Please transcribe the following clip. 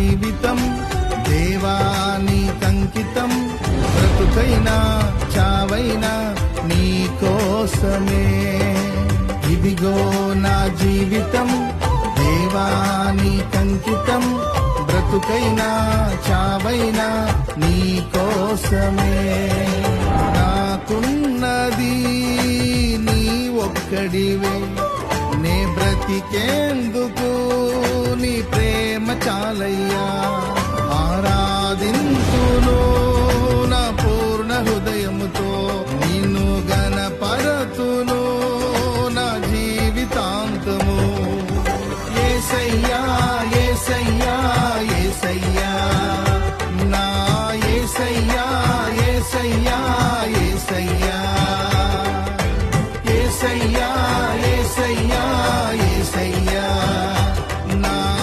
జీవితం దేవానికంకితం బ్రతుకైనా చావైనా నీ కోసమే ఇదిగో నా జీవితం దేవానికంకితం బ్రతుకైనా చావైనా నీ కోసమే నాకున్నది నీ ఒక్కడివే నే బ్రతికేందుకు నీ ప్రేమ చాలయ్యా ఆరాధింతును